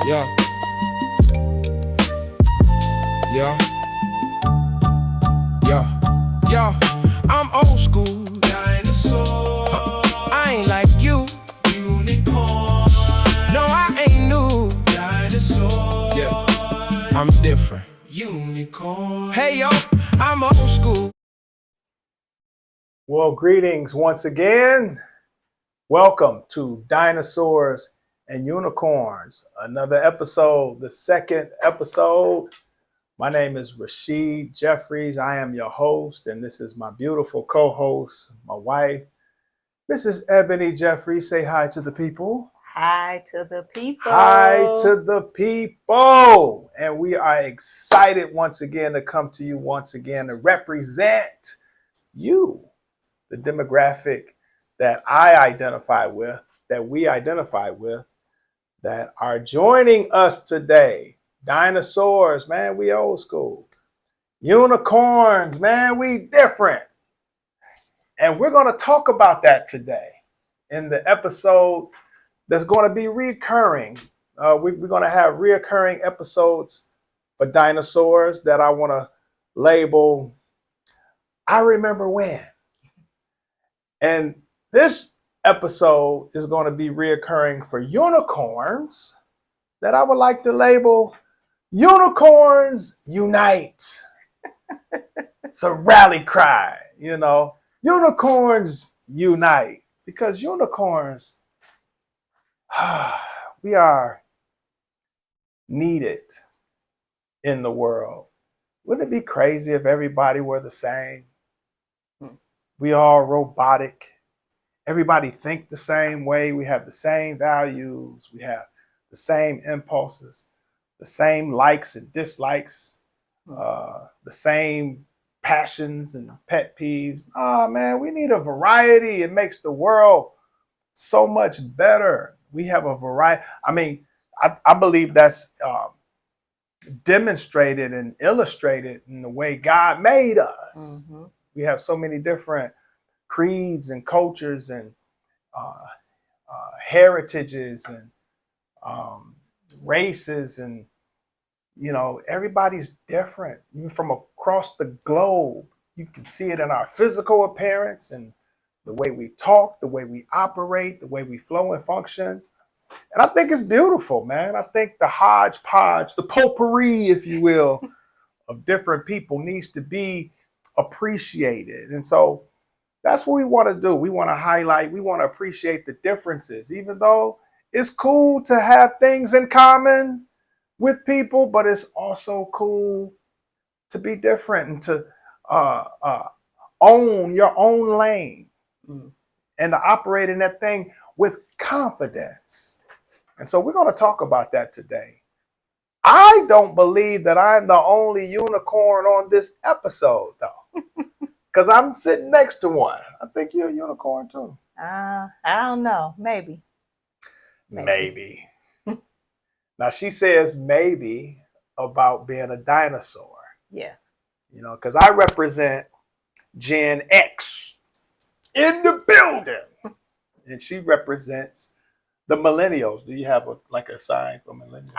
Yeah, yeah, yeah, yeah. I'm old school. Dinosaur. I ain't like you. Unicorn. No, I ain't new. Dinosaur. Yeah, I'm different. Unicorn. Hey yo, I'm old school. Well, greetings once again. Welcome to Dinosaurs and Unicorns, another episode, the second episode. My name is Rashid Jeffries. I am your host, and this is my beautiful co-host, my wife, Mrs. Ebony Jeffries. Say hi to the people. Hi to the people. Hi to the people. And we are excited once again to come to you once again to represent you, the demographic that I identify with, that we identify with, that are joining us today. Dinosaurs, man, we old school. Unicorns, man, we different. And we're going to talk about that today in the episode that's going to be recurring. We're going to have reoccurring episodes for dinosaurs that I want to label I Remember When. And this episode is going to be reoccurring for unicorns that I would like to label Unicorns Unite. It's a rally cry, you know. Unicorns unite, because unicorns, we are needed in the world. Wouldn't it be crazy if everybody were the same? We are robotic. Everybody think the same way. We have the same values. We have the same impulses, the same likes and dislikes, the same passions and pet peeves. Man, we need a variety. It makes the world so much better. We have a variety. I mean, I believe that's demonstrated and illustrated in the way God made us. Mm-hmm. We have so many different creeds and cultures and heritages and races, and you know, everybody's different. Even from across the globe, you can see it in our physical appearance and the way we talk, the way we operate, the way we flow and function. And I think it's beautiful, man. I think the hodgepodge, the potpourri, if you will, of different people needs to be appreciated. And so that's what we want to do. We want to highlight, we want to appreciate the differences, even though it's cool to have things in common with people, but it's also cool to be different and to own your own lane and to operate in that thing with confidence. And so we're going to talk about that today. I don't believe that I'm the only unicorn on this episode, though, because I'm sitting next to one. I think you're a unicorn, too. I don't know. Maybe. Now, she says maybe about being a dinosaur. Yeah. You know, because I represent Gen X in the building. And she represents the millennials. Do you have a sign for millennials?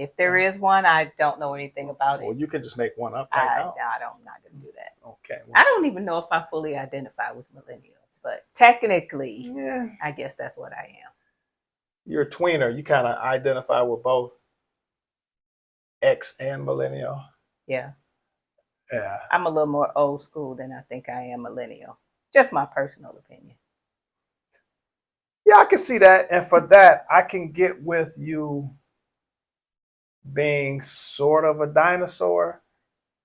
If there is one, I don't know anything about it. Well, you can just make one up right now. I'm not going to do that. Okay. Well, I don't even know if I fully identify with millennials, but technically, yeah, I guess that's what I am. You're a tweener. You kind of identify with both X and millennial. Yeah. Yeah. I'm a little more old school than I think I am millennial. Just my personal opinion. Yeah, I can see that. And for that, I can get with you being sort of a dinosaur.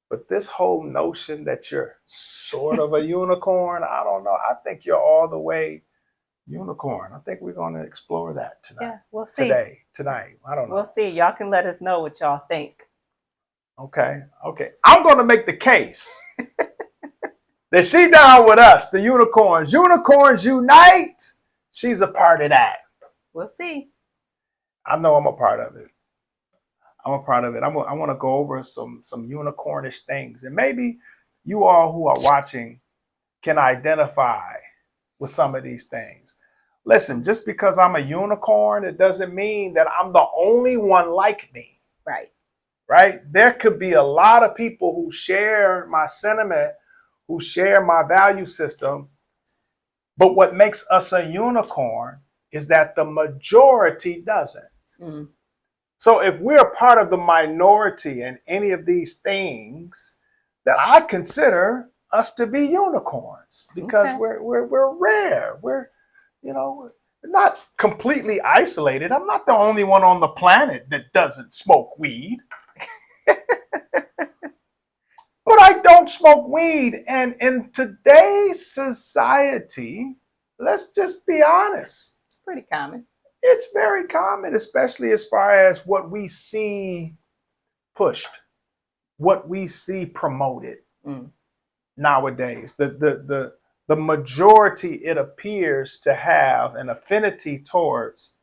But this whole notion that you're sort of a unicorn, I don't know. I think you're all the way unicorn. I think we're going to explore that tonight. Yeah, we'll see. Tonight. I don't know. We'll see. Y'all can let us know what y'all think. Okay. I'm going to make the case that she down with us, the unicorns. Unicorns unite. She's a part of that. We'll see. I know I'm a part of it. I want to go over some unicornish things. And maybe you all who are watching can identify with some of these things. Listen, just because I'm a unicorn, it doesn't mean that I'm the only one like me. Right. Right? There could be a lot of people who share my sentiment, who share my value system. But what makes us a unicorn is that the majority doesn't. Mm. So if we're part of the minority in any of these things, that I consider us to be unicorns because Okay. we're rare. We're not completely isolated. I'm not the only one on the planet that doesn't smoke weed. But I don't smoke weed. And in today's society, let's just be honest. It's pretty common. It's very common, especially as far as what we see pushed, what we see promoted nowadays. The majority, it appears to have an affinity towards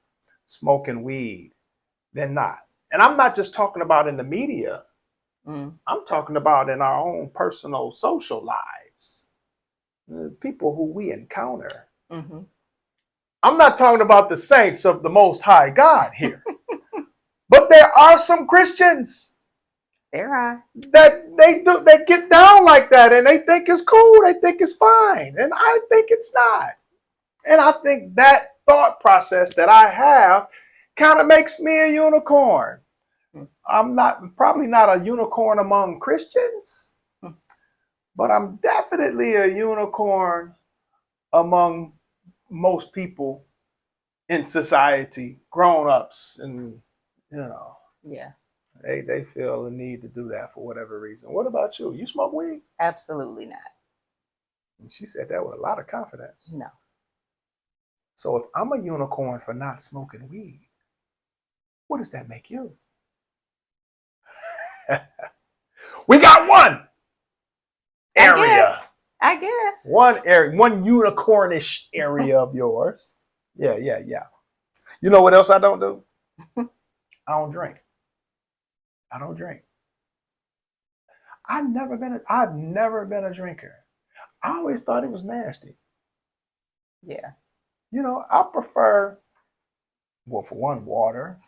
smoking weed than not. And I'm not just talking about in the media. I'm talking about in our own personal social lives, the people who we encounter. Mm-hmm. I'm not talking about the saints of the Most High God here, but there are some Christians There are. that they get down like that, and they think it's cool, they think it's fine, and I think it's not. And I think that thought process that I have kind of makes me a unicorn. I'm probably not a unicorn among Christians, but I'm definitely a unicorn among most people in society, grown-ups, and Yeah. they feel the need to do that for whatever reason. What about you? You smoke weed? Absolutely not. And she said that with a lot of confidence. No. So if I'm a unicorn for not smoking weed, what does that make you? We got one area. I guess. One area, one unicornish area of yours. Yeah. You know what else I don't do? I don't drink. I've never been a drinker. I always thought it was nasty. Yeah. I prefer, well, for one, water.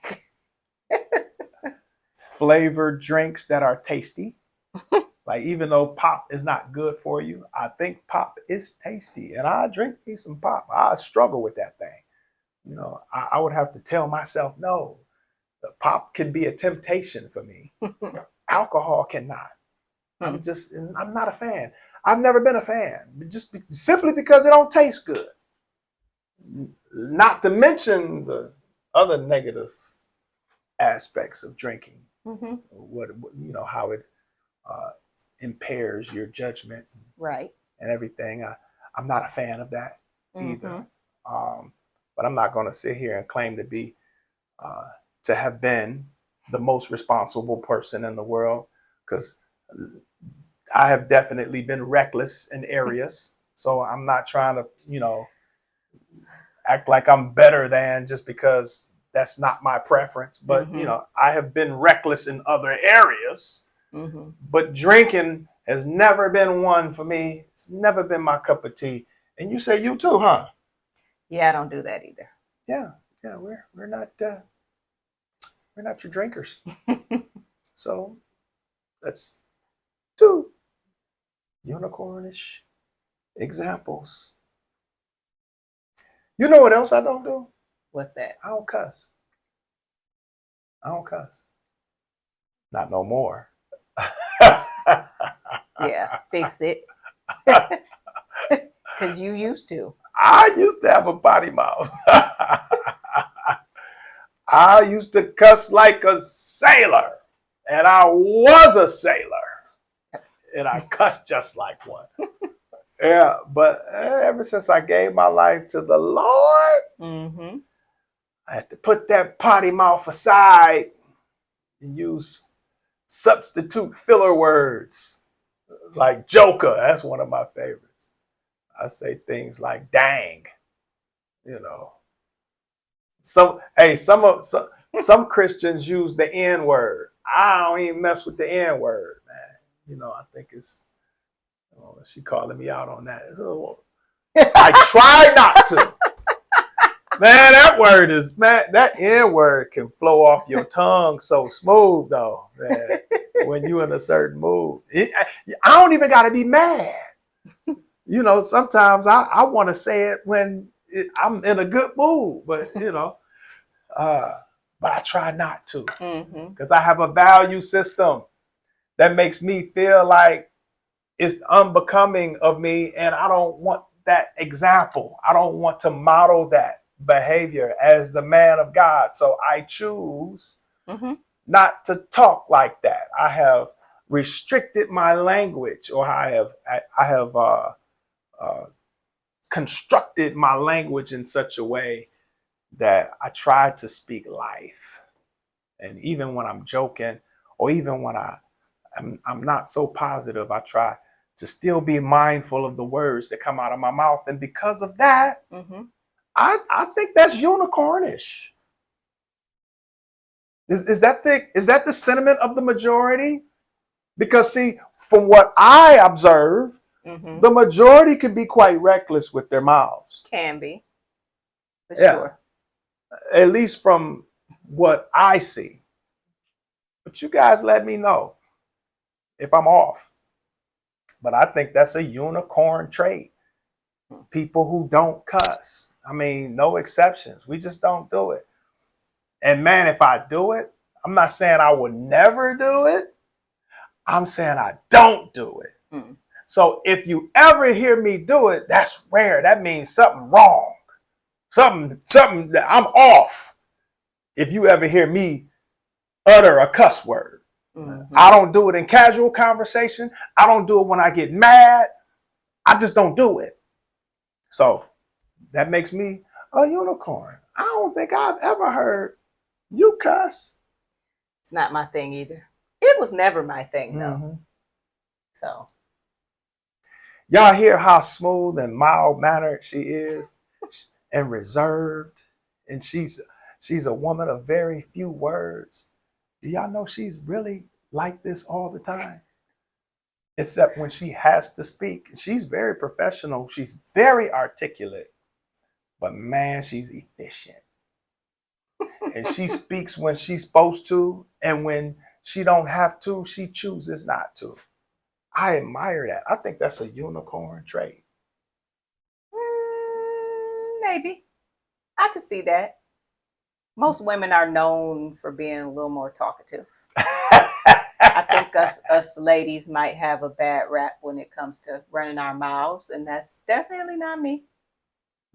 Flavored drinks that are tasty. Like, even though pop is not good for you, I think pop is tasty. And I drink me some pop. I struggle with that thing. I would have to tell myself, no, the pop can be a temptation for me. Alcohol cannot. I'm not a fan. I've never been a fan, simply because it don't taste good. Not to mention the other negative aspects of drinking. Mm-hmm. How it impairs your judgment, right, and everything. I'm not a fan of that either. Mm-hmm. But I'm not going to sit here and claim to have been the most responsible person in the world, because I have definitely been reckless in areas. So I'm not trying to, act like I'm better than just because that's not my preference. But, I have been reckless in other areas. Mm-hmm. But drinking has never been one for me. It's never been my cup of tea. And you say you too, huh? Yeah, I don't do that either. Yeah, we're not your drinkers. So that's two unicornish examples. You know what else I don't do? What's that? I don't cuss. Not no more. Yeah, fix it. Because you used to. I used to have a potty mouth. I used to cuss like a sailor. And I was a sailor. And I cussed just like one. Yeah, but ever since I gave my life to the Lord, mm-hmm. I had to put that potty mouth aside and use substitute filler words like Joker. That's one of my favorites. I say things like "dang," Some Christians use the N word. I don't even mess with the N word, man. I think it's. She calling me out on that. I try not to. Man, that word is, man, that N word can flow off your tongue so smooth though, man, when you in a certain mood. I don't even got to be mad. You know, sometimes I want to say it when I'm in a good mood, but but I try not to because I have a value system that makes me feel like it's unbecoming of me, and I don't want that example. I don't want to model that behavior as the man of God. So I choose not to talk like that. I have restricted my language, or I have constructed my language in such a way that I try to speak life. And even when I'm joking, or even when I'm not so positive, I try to still be mindful of the words that come out of my mouth. And because of that, I think that's unicornish. Is that the sentiment of the majority? Because see, from what I observe, the majority can be quite reckless with their mouths. Can be, for sure. At least from what I see. But you guys let me know if I'm off. But I think that's a unicorn trait. People who don't cuss. I mean, no exceptions. We just don't do it. And man, if I do it, I'm not saying I will never do it. I'm saying I don't do it. So if you ever hear me do it, that's rare. That means something wrong. Something that I'm off. If you ever hear me utter a cuss word. I don't do it in casual conversation. I don't do it when I get mad. I just don't do it. So that makes me a unicorn. I don't think I've ever heard you cuss. It's not my thing either. It was never my thing though. So y'all hear how smooth and mild mannered she is, and reserved, and she's a woman of very few words. Do y'all know she's really like this all the time? Except when she has to speak. She's very professional. She's very articulate. But man, she's efficient. And she speaks when she's supposed to. And when she don't have to, she chooses not to. I admire that. I think that's a unicorn trait. Maybe. I could see that. Most women are known for being a little more talkative. I think us ladies might have a bad rap when it comes to running our mouths, and that's definitely not me.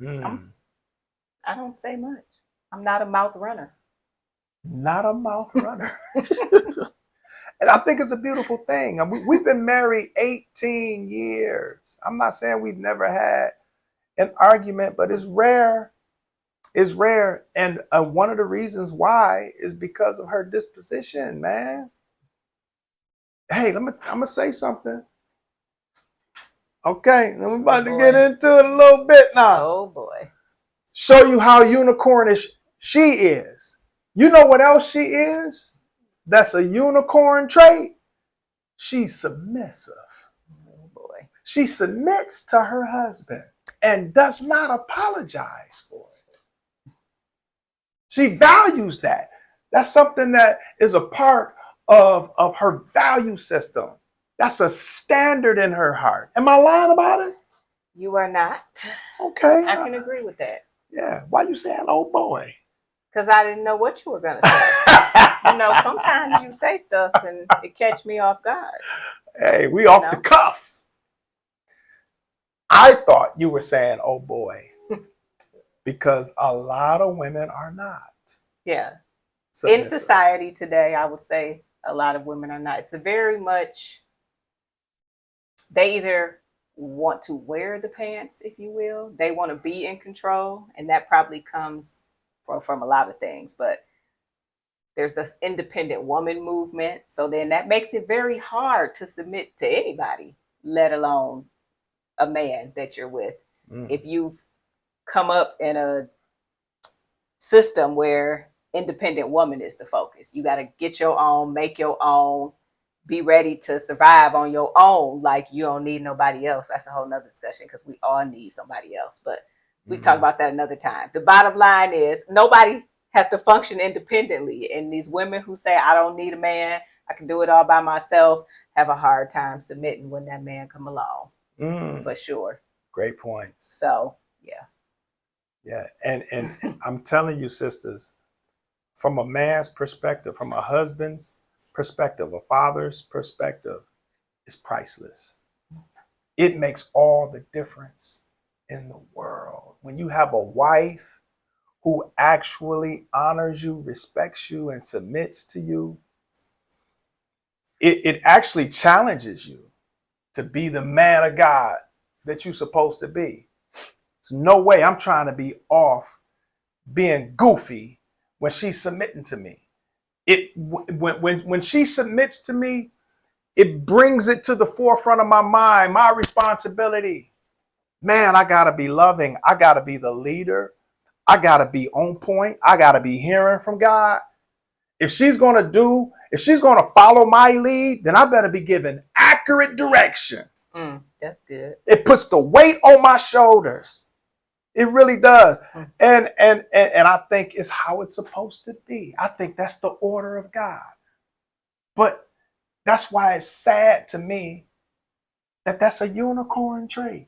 I don't say much. I'm not a mouth runner. Not a mouth runner. And I think it's a beautiful thing. We've been married 18 years. I'm not saying we've never had an argument, but it's rare. It's rare. And one of the reasons why is because of her disposition, man. Hey, I'm going to say something. Okay, I'm about to get into it a little bit now. Oh, boy. Show you how unicornish she is. You know what else she is? That's a unicorn trait. She's submissive. Oh, boy. She submits to her husband and does not apologize for it. She values that. That's something that is a part of her value system. That's a standard in her heart. Am I lying about it? You are not. Okay. I can agree with that. Yeah. Why you saying, oh boy? Because I didn't know what you were going to say. You know, sometimes you say stuff and it catch me off guard. Hey, we off the cuff. I thought you were saying, oh boy, because a lot of women are not. Yeah. Submissive. In society today, I would say a lot of women are not. It's a very much, they either want to wear the pants, if you will. They want to be in control. And that probably comes from a lot of things. But there's this independent woman movement. So then that makes it very hard to submit to anybody, let alone a man that you're with. If you've come up in a system where independent woman is the focus, you got to get your own, make your own, be ready to survive on your own. Like you don't need nobody else. That's a whole nother discussion because we all need somebody else. But We talk about that another time. The bottom line is nobody has to function independently. And these women who say, I don't need a man, I can do it all by myself, have a hard time submitting when that man come along. For sure. Great points. So, yeah. Yeah. And I'm telling you, sisters, from a man's perspective, from a husband's perspective, a father's perspective, it's priceless. It makes all the difference in the world. When you have a wife who actually honors you, respects you, and submits to you, it actually challenges you to be the man of God that you're supposed to be. There's no way I'm trying to be off being goofy when she's submitting to me. When she submits to me, it brings it to the forefront of my mind, my responsibility. Man, I got to be loving. I got to be the leader. I got to be on point. I got to be hearing from God. If she's going to follow my lead, then I better be given accurate direction. That's good. It puts the weight on my shoulders. It really does. And I think it's how it's supposed to be. I think that's the order of God. But that's why it's sad to me that that's a unicorn trait.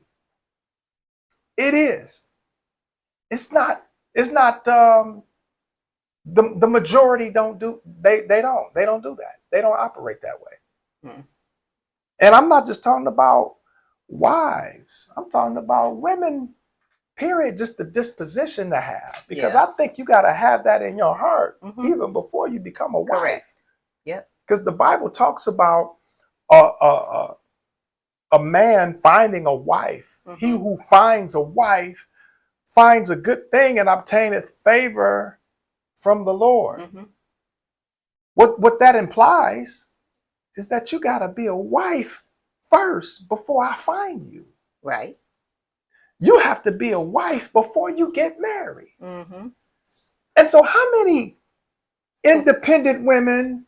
It is. It's not the majority don't do they don't do that. They don't operate that way. And I'm not just talking about wives. I'm talking about women, period, just the disposition to have. Because I think you got to have that in your heart even before you become a wife. Yep. Because the Bible talks about a man finding a wife. He who finds a wife finds a good thing and obtaineth favor from the Lord. What that implies is that you got to be a wife first before I find you. Right. You have to be a wife before you get married. And so how many independent women,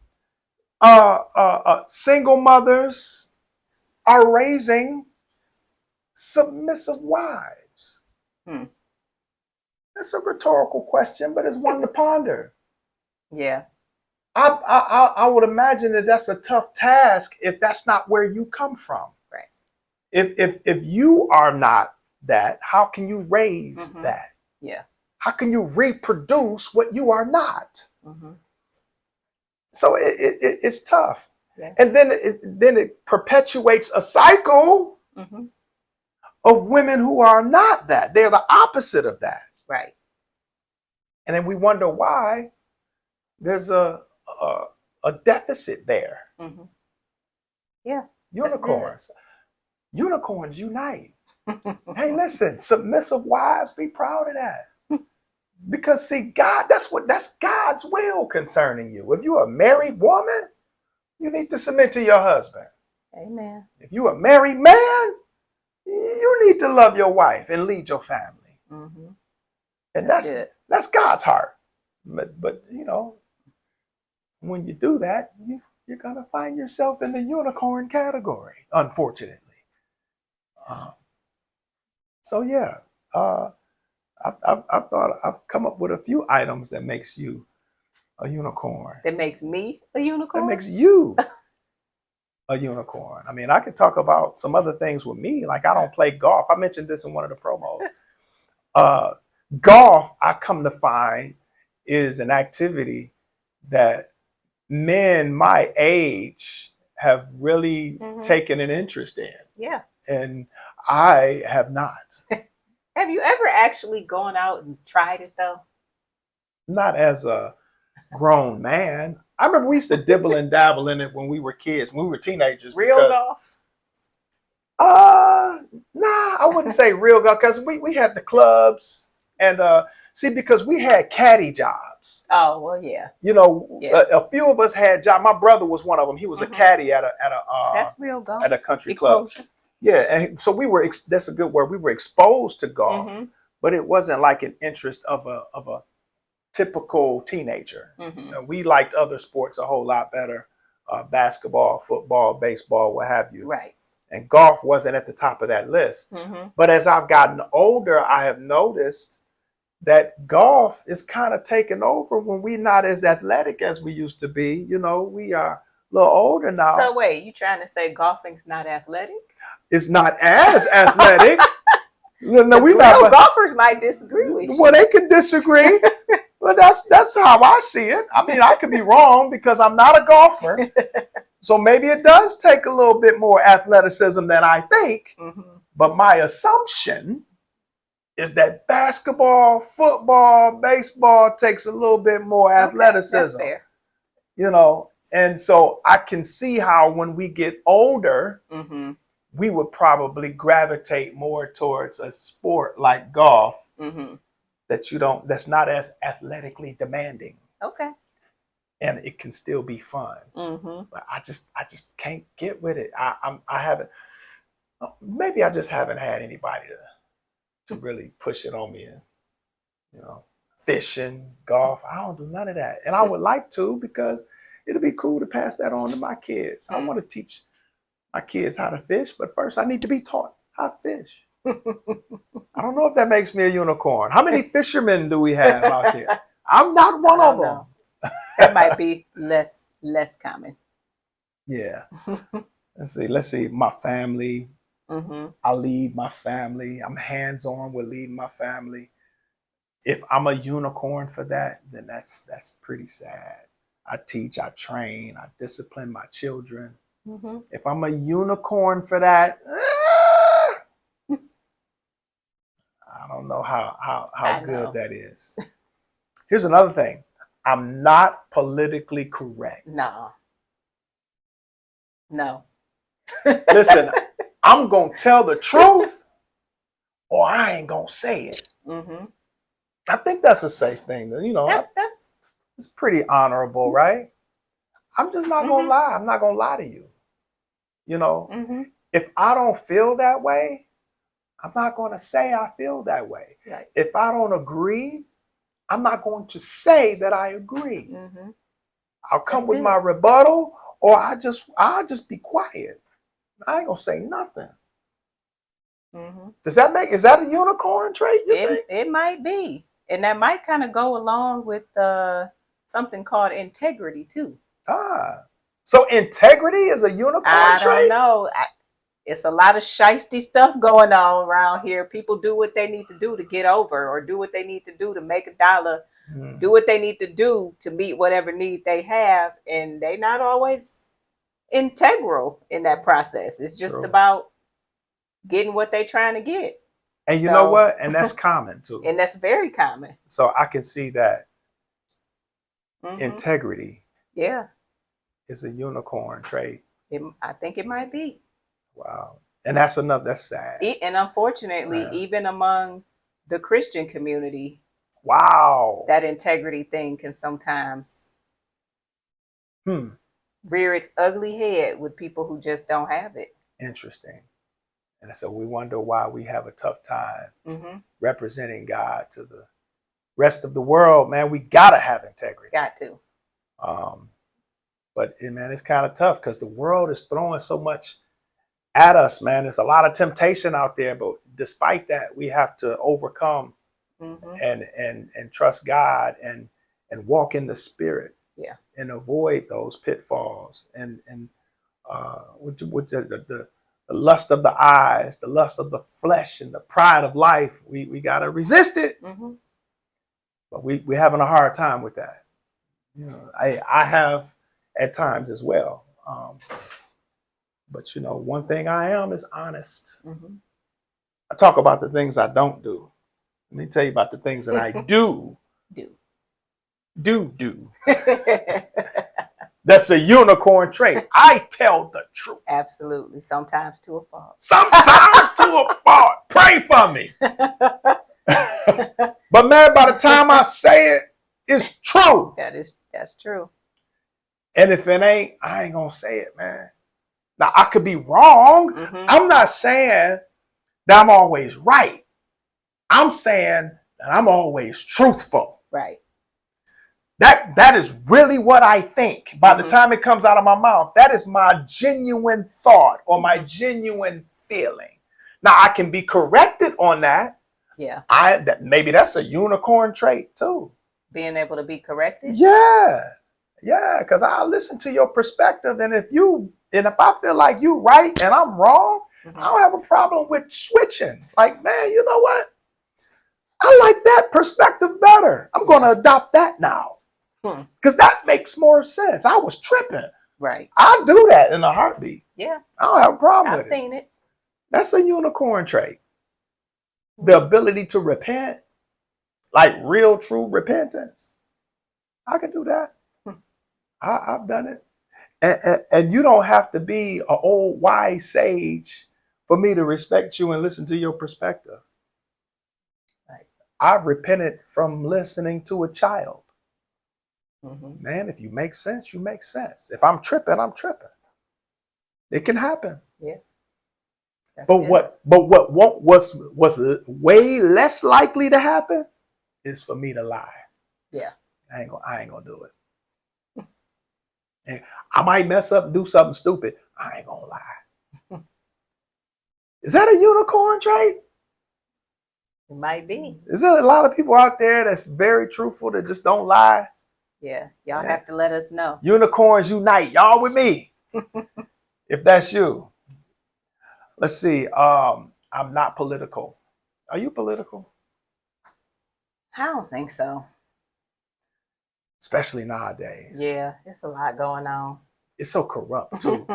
single mothers are raising submissive wives? That's a rhetorical question, but it's one to ponder. Yeah. I would imagine that that's a tough task if that's not where you come from. Right. If you are not that, how can you raise that? Yeah. How can you reproduce what you are not? So it's tough. Yeah. And then it perpetuates a cycle of women who are not that. They're the opposite of that. Right. And then we wonder why there's a deficit there. Yeah. Unicorns. Unicorns unite. Hey, listen, submissive wives, be proud of that. Because see, God, that's God's will concerning you. If you're a married woman, you need to submit to your husband. Amen. If you're a married man, you need to love your wife and lead your family. And that's God's heart. But you know, when you do that, you're gonna find yourself in the unicorn category, unfortunately. So yeah, I've come up with a few items that makes you a unicorn. That makes me a unicorn? That makes you a unicorn. I mean, I could talk about some other things with me, like I don't play golf. I mentioned this in one of the promos. Golf, I come to find, is an activity that men my age have really taken an interest in. Yeah. And I have not. Have you ever actually gone out and tried it though? Not as a grown man. I remember we used to dibble and dabble in it when we were kids, when we were teenagers. Real golf? Nah, I wouldn't say real golf, because we had the clubs and because we had caddy jobs. Oh, well, yeah. You know, a few of us had jobs. My brother was one of them. He was a caddy at a that's real golf. At a country club. Yeah, and so that's a good word. We were exposed to golf, but it wasn't like an interest of a typical teenager. We liked other sports a whole lot better, basketball, football, baseball, what have you. Right. and golf wasn't at the top of that list. But as I've gotten older, I have noticed that golf is kind of taking over when we're not as athletic as we used to be. You know, we are a little older now. So wait, you trying to say golfing's not athletic? It's not as athletic. No, we not. Golfers might disagree with you. Well, they can disagree, but that's how I see it. I mean, I could be wrong because I'm not a golfer. So maybe it does take a little bit more athleticism than I think. But my assumption is that basketball, football, baseball takes a little bit more athleticism. That's fair. You know, and so I can see how when we get older, we would probably gravitate more towards a sport like golf that's not as athletically demanding. Okay. And it can still be fun. But I just can't get with it. I haven't, maybe I just haven't had anybody to really push it on me. And, you know, fishing, golf, I don't do none of that. And I would like to, because it'll be cool to pass that on to my kids. I want to teach my kids how to fish, but first I need to be taught how to fish. I don't know if that makes me a unicorn. How many fishermen do we have out here? I'm not one of them. That might be less common. Yeah. Let's see. My family. I lead my family. I'm hands-on with leading my family. If I'm a unicorn for that, then that's pretty sad. I teach, I train, I discipline my children. If I'm a unicorn for that, I don't know how good that is. Here's another thing. I'm not politically correct. No. Listen, I'm going to tell the truth or I ain't going to say it. I think that's a safe thing. You know, it's pretty honorable, right? I'm just not going to lie. I'm not going to lie to you. You know, if I don't feel that way, I'm not going to say I feel that way. Right. If I don't agree, I'm not going to say that I agree. I'll come with my rebuttal, or I'll just be quiet. I ain't gonna say nothing. Is that a unicorn trait? It might be, and that might kind of go along with something called integrity too. So integrity is a unicorn trait? I don't know. It's a lot of shiesty stuff going on around here. People do what they need to do to get over, or do what they need to do to make $1, do what they need to do to meet whatever need they have, and they're not always integral in that process. It's just about getting what they're trying to get. And you know what? And that's common too. And that's very common. So I can see that integrity is a unicorn trait. I think it might be. Wow. And that's sad. And unfortunately, even among the Christian community, that integrity thing can sometimes rear its ugly head with people who just don't have it. Interesting. And so we wonder why we have a tough time representing God to the rest of the world. Man, we gotta have integrity. Got to. But man, it's kind of tough because the world is throwing so much at us, man. There's a lot of temptation out there, but despite that, we have to overcome and trust God and walk in the Spirit, and avoid those pitfalls and with the lust of the eyes, the lust of the flesh, and the pride of life. We gotta resist it, but we're having a hard time with that. You know, I have at times as well. But you know, one thing I am is honest. I talk about the things I don't do. Let me tell you about the things that I do. Do. That's a unicorn trait. I tell the truth. Absolutely. Sometimes to a fault. Sometimes to a fault. Pray for me. But man, by the time I say it, it's true. That's true. And if it ain't, I ain't gonna say it, man. Now, I could be wrong. I'm not saying that I'm always right. I'm saying that I'm always truthful. Right. That is really what I think. By the time it comes out of my mouth, that is my genuine thought or my genuine feeling. Now I can be corrected on that. Yeah. Maybe that's a unicorn trait too. Being able to be corrected. Yeah. Yeah, because I listen to your perspective, and if I feel like you right and I'm wrong, I don't have a problem with switching. Like, man, you know what? I like that perspective better. I'm going to adopt that now because that makes more sense. I was tripping. Right. I'll do that in a heartbeat. Yeah. I don't have a problem with I've seen it. That's a unicorn trait. The ability to repent, like real, true repentance. I can do that. I've done it. And you don't have to be an old wise sage for me to respect you and listen to your perspective. Right. I've repented from listening to a child. Man, if you make sense, you make sense. If I'm tripping, I'm tripping. It can happen. Yeah. But what's way less likely to happen is for me to lie. Yeah. I ain't gonna do it. And I might mess up and do something stupid. I ain't gonna lie. Is that a unicorn trait? It might be. Is there a lot of people out there that's very truthful that just don't lie? Yeah. Y'all have to let us know. Unicorns unite. Y'all with me. If that's you. Let's see. I'm not political. Are you political? I don't think so. Especially nowadays. Yeah, it's a lot going on. It's so corrupt too.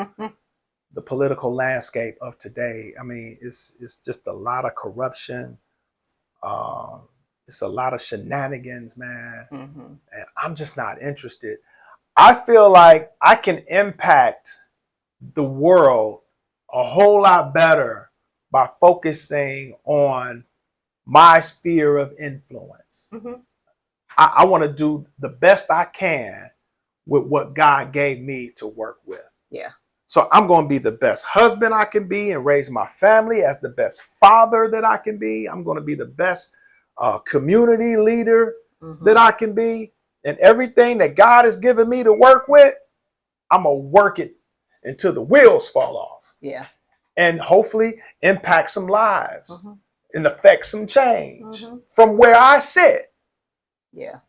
The political landscape of today. I mean, it's just a lot of corruption. It's a lot of shenanigans, man. And I'm just not interested. I feel like I can impact the world a whole lot better by focusing on my sphere of influence. I want to do the best I can with what God gave me to work with. Yeah. So I'm going to be the best husband I can be and raise my family as the best father that I can be. I'm going to be the best community leader that I can be. And everything that God has given me to work with, I'm going to work it until the wheels fall off. Yeah. And hopefully impact some lives and affect some change from where I sit. Yeah.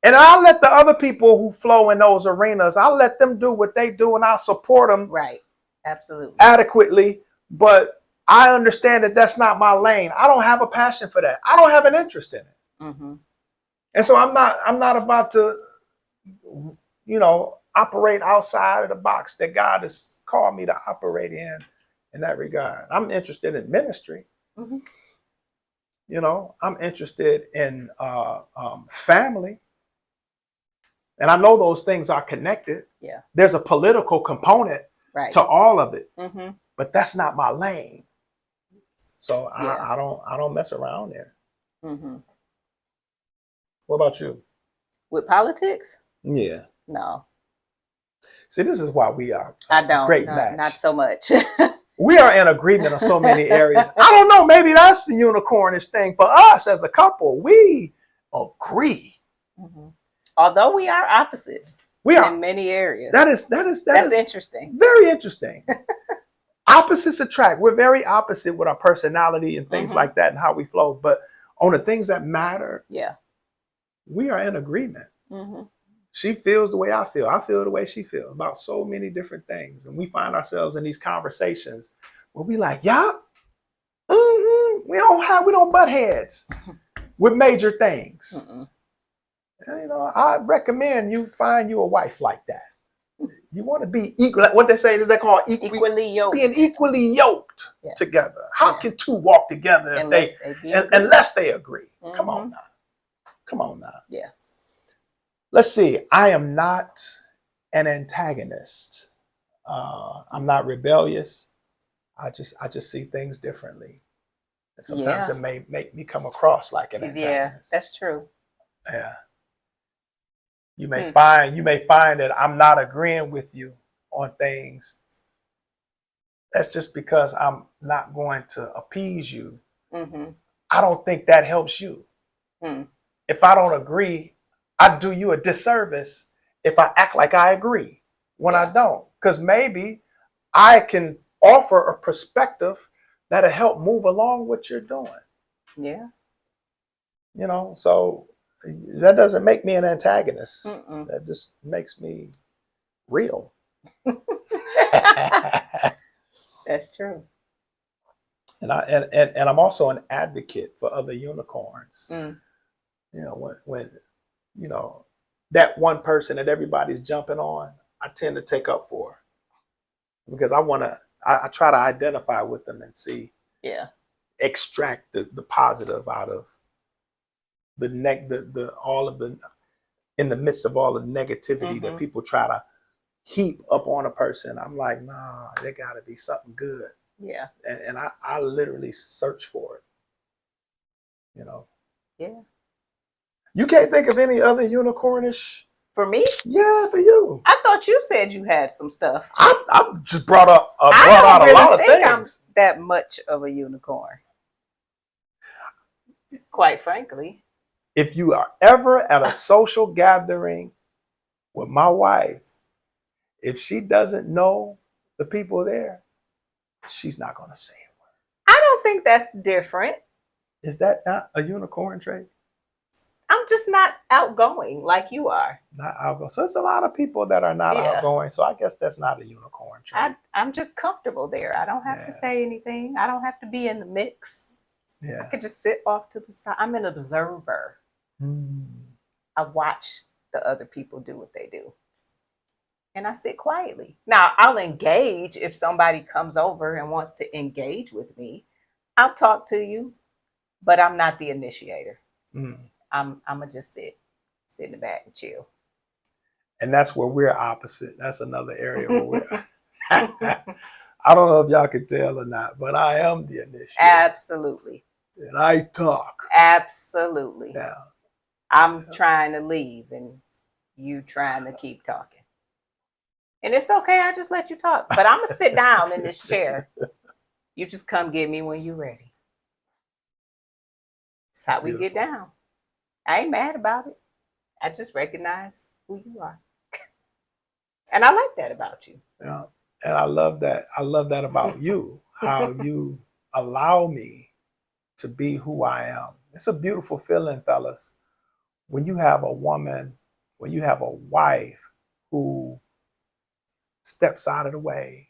And I'll let the other people who flow in those arenas, I'll let them do what they do and I'll support them. Right. Absolutely. Adequately. But I understand that that's not my lane. I don't have a passion for that. I don't have an interest in it. And so I'm not about to, operate outside of the box that God has called me to operate in that regard. I'm interested in ministry. I'm interested in family. And I know those things are connected. Yeah. There's a political component to all of it. But that's not my lane. So I don't mess around there. What about you? With politics? Yeah. No. See, this is why we are I don't. Great match. Not so much. We are in agreement on so many areas. I don't know. Maybe that's the unicornish thing for us as a couple. We agree. Although we are opposites. We are in many areas. That's interesting. Very interesting. Opposites attract. We're very opposite with our personality and things like that and how we flow. But on the things that matter, we are in agreement. She feels the way I feel. I feel the way she feels about so many different things. And we find ourselves in these conversations where we like, we don't butt heads with major things. I recommend you find you a wife like that. You want to be equal. What they say is they call equally yoked. Being equally yoked together. How can two walk together unless they agree? Come on now. Yeah. Let's see. I am not an antagonist. I'm not rebellious. I just see things differently. And sometimes it may make me come across like an antagonist. Yeah, that's true. Yeah. You may find that I'm not agreeing with you on things. That's just because I'm not going to appease you. I don't think that helps you. If I don't agree, I do you a disservice if I act like I agree when I don't. Because maybe I can offer a perspective that'll help move along what you're doing. Yeah. You know, so that doesn't make me an antagonist. Mm-mm. That just makes me real. That's true. And I'm also an advocate for other unicorns. Mm. You know, when you know that one person that everybody's jumping on, I tend to take up for because I try to identify with them and see, extract the positive out of the all of the in the midst of all the negativity that people try to heap up on a person. I'm like, nah, there got to be something good. Yeah. And I literally search for it. You know. Yeah. You can't think of any other unicornish. For me? Yeah, for you. I thought you said you had some stuff. I just brought out a really lot of things. I'm that much of a unicorn. Quite frankly. If you are ever at a social gathering with my wife, if she doesn't know the people there, she's not going to say a word. I don't think that's different. Is that not a unicorn trait? I'm just not outgoing like you are. Not outgoing. So it's a lot of people that are not outgoing. So I guess that's not a unicorn trait. I'm just comfortable there. I don't have to say anything. I don't have to be in the mix. Yeah. I could just sit off to the side. I'm an observer. I watch the other people do what they do. And I sit quietly. Now, I'll engage if somebody comes over and wants to engage with me. I'll talk to you, but I'm not the initiator. I'm gonna just sit in the back and chill. And that's where we're opposite. That's another area where we're. I don't know if y'all can tell or not, but I am the initiator. Absolutely. And I talk. Absolutely. Yeah. I'm trying to leave and you trying to keep talking. And it's okay, I just let you talk. But I'm gonna sit down in this chair. You just come get me when you're ready. That's how we get down. I ain't mad about it. I just recognize who you are. And I like that about you. Yeah. And I love that. I love that about you, how you allow me to be who I am. It's a beautiful feeling, fellas, when you have a woman, when you have a wife who steps out of the way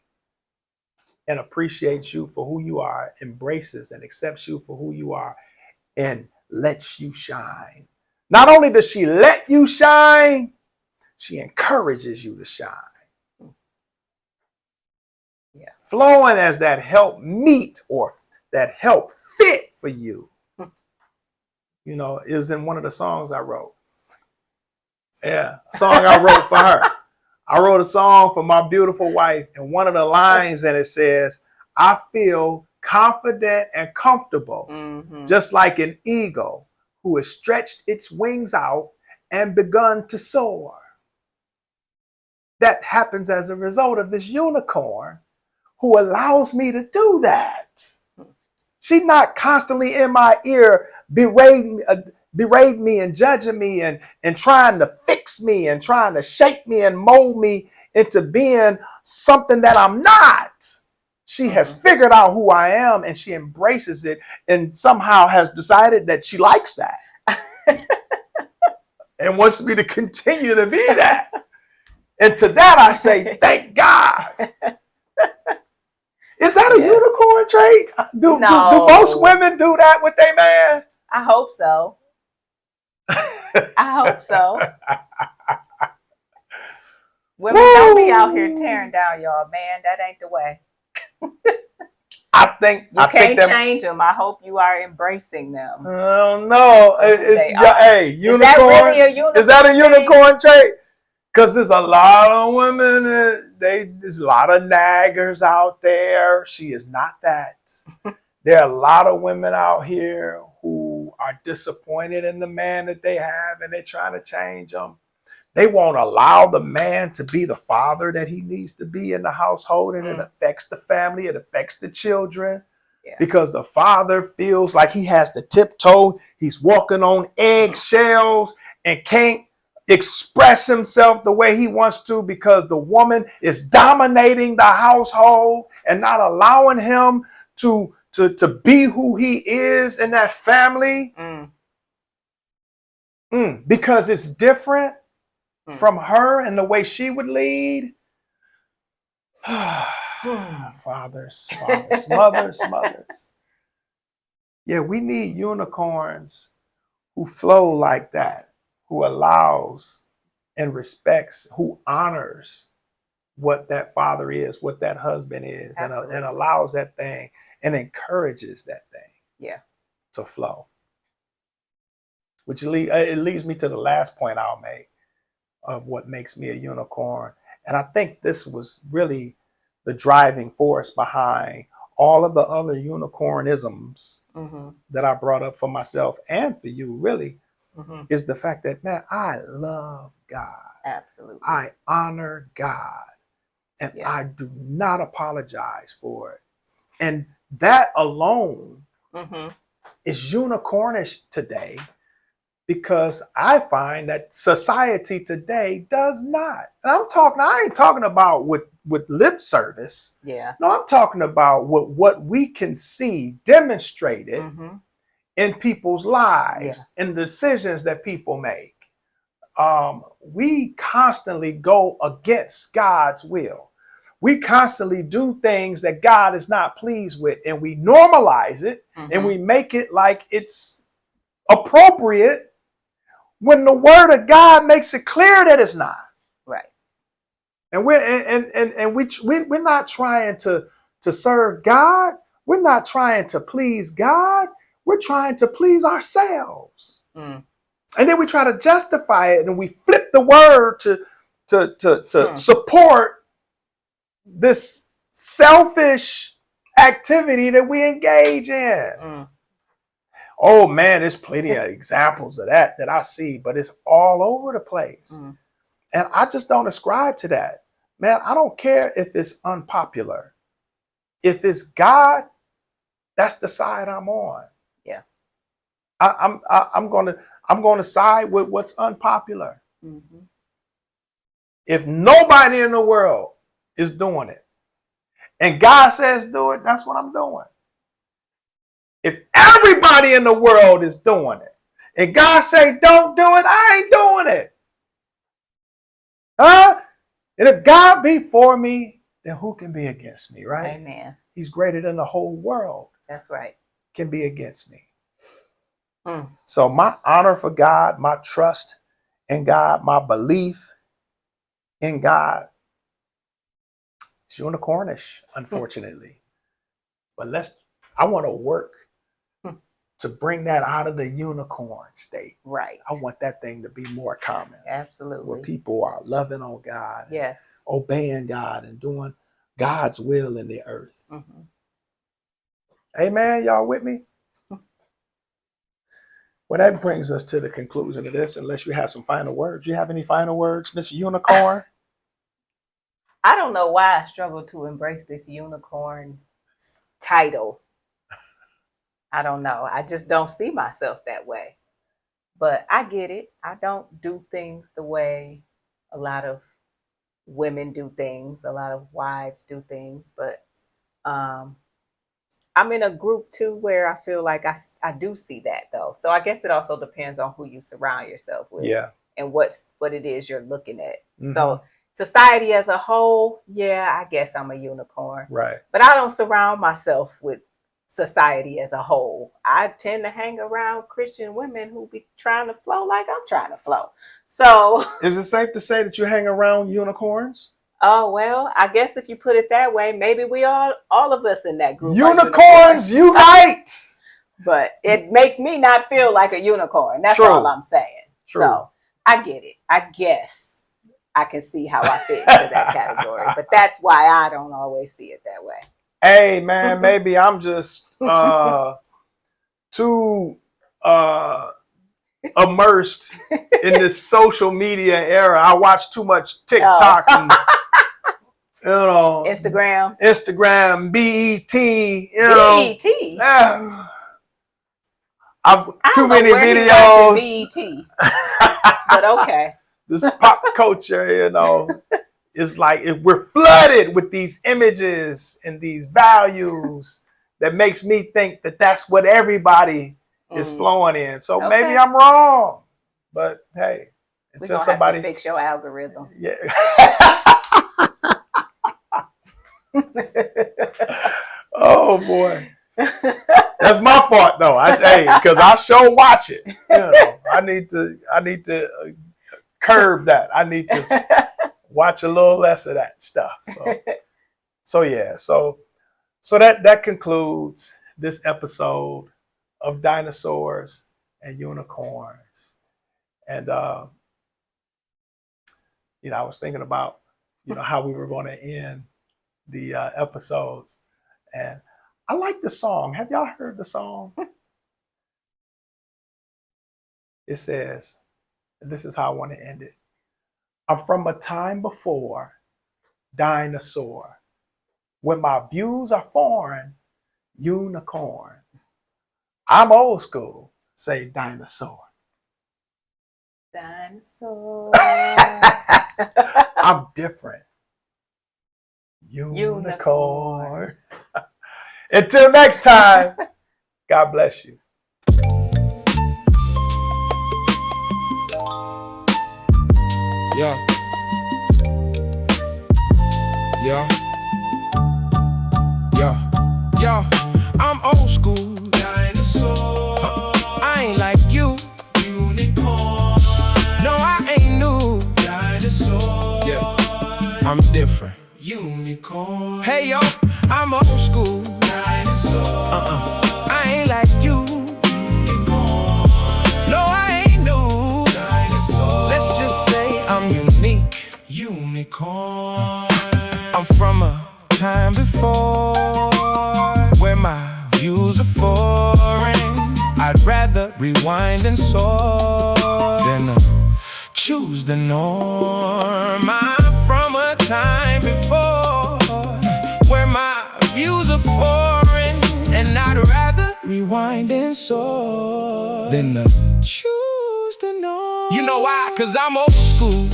and appreciates you for who you are, embraces and accepts you for who you are, and lets you shine. Not only does she let you shine, she encourages you to shine. Yeah. Flowing as that help meet or that help fit for you. You know, it was in one of the songs I wrote. Yeah, a song I wrote for her. I wrote a song for my beautiful wife, and one of the lines in it says, I feel confident and comfortable, just like an eagle who has stretched its wings out and begun to soar. That happens as a result of this unicorn who allows me to do that. She's not constantly in my ear berating me and judging me and trying to fix me and trying to shape me and mold me into being something that I'm not. She has figured out who I am and she embraces it and somehow has decided that she likes that and wants me to continue to be that. And to that I say, thank God. Is that a unicorn trait? Do most women do that with their man? I hope so. I hope so. Women don't be out here tearing down y'all, man. That ain't the way. I think you can't change them. I hope you are embracing them. Oh no! Hey, unicorn. Is that really a unicorn? Is that a unicorn trait? Because there's a lot of women. There's a lot of naggers out there. She is not that. There are a lot of women out here who are disappointed in the man that they have, and they're trying to change them. They won't allow the man to be the father that he needs to be in the household, and it affects the family, it affects the children, because the father feels like he has to tiptoe, he's walking on eggshells and can't express himself the way he wants to because the woman is dominating the household and not allowing him to be who he is in that family because it's different from her and the way she would lead. Fathers, mothers. Yeah, we need unicorns who flow like that, who allows and respects, who honors what that father is, what that husband is, and allows that thing and encourages that thing to flow. Which it leads me to the last point I'll make of what makes me a unicorn. And I think this was really the driving force behind all of the other unicornisms that I brought up for myself and for you, really, is the fact that, man, I love God. Absolutely. I honor God. And I do not apologize for it. And that alone is unicornish today, because I find that society today does not. And I ain't talking about with lip service. Yeah. No, I'm talking about what we can see demonstrated in people's lives and decisions that people make. We constantly go against God's will. We constantly do things that God is not pleased with, and we normalize it and we make it like it's appropriate when the word of God makes it clear that it's not. Right. And we're not trying to serve God. We're not trying to please God. We're trying to please ourselves. And then we try to justify it, and we flip the word to support this selfish activity that we engage in. Oh man, there's plenty of examples of that I see, but it's all over the place. And I just don't ascribe to that. Man, I don't care if it's unpopular. If it's God, that's the side I'm on. Yeah. I'm gonna side with what's unpopular. If nobody in the world is doing it and God says do it, that's what I'm doing. If everybody in the world is doing it and God say don't do it, I ain't doing it. And if God be for me, then who can be against me, right? Amen. He's greater than the whole world. That's right. Can be against me. So my honor for God, my trust in God, my belief in God, it's unicornish, unfortunately. But I want to work to bring that out of the unicorn state. Right. I want that thing to be more common. Absolutely. Where people are loving on God. Yes. Obeying God and doing God's will in the earth. Amen. Y'all with me? Well, that brings us to the conclusion of this, unless you have some final words. Do you have any final words, Miss Unicorn? I don't know why I struggle to embrace this unicorn title. I don't know. I just don't see myself that way. But I get it. I don't do things the way a lot of women do things, a lot of wives do things. But I'm in a group too where I feel like I do see that though. So I guess it also depends on who you surround yourself with. Yeah. And what it is you're looking at. So society as a whole, yeah, I guess I'm a unicorn. Right. But I don't surround myself with society as a whole. I tend to hang around Christian women who be trying to flow like I'm trying to flow. So is it safe to say that you hang around unicorns? Oh, well, I guess if you put it that way, maybe we all of us in that group. Unicorns unite! But it makes me not feel like a unicorn. That's all I'm saying. True. So I get it. I guess I can see how I fit into that category. But that's why I don't always see it that way. Hey, man, maybe I'm just too immersed in this social media era. I watch too much TikTok and Instagram, BET, BET. I've too many videos. BET. But okay. this pop culture, you know, is like we're flooded with these images and these values that makes me think that that's what everybody is flowing in. So maybe I'm wrong, but hey, until somebody have to fix your algorithm. Yeah. Oh boy. That's my fault though. Because I sure watch it. You know, I need to curb that. I need to watch a little less of that stuff. So that concludes this episode of Dinosaurs and Unicorns. And you know, I was thinking about, you know, how we were going to end the episodes, and I like the song. Have y'all heard the song? It says, and this is how I want to end it. I'm from a time before dinosaur. When my views are foreign, unicorn. I'm old school, say dinosaur. Dinosaur. I'm different. Unicorn. Until next time, God bless you. Yeah. Yeah. Yeah. Yeah. I'm old school. Dinosaur. I ain't like you. Unicorn. No, I ain't new. Dinosaur. Yeah. I'm different. Unicorn. Hey yo, I'm old school. Dinosaur. I ain't like you. Unicorn. No, I ain't new. Dinosaur. Let's just say I'm unique. Unicorn. I'm from a time before where my views are foreign. I'd rather rewind and soar than choose the norm. I'm from a time before where my views are foreign, and I'd rather rewind and soar than choose the norm. You know why? 'Cause I'm old school.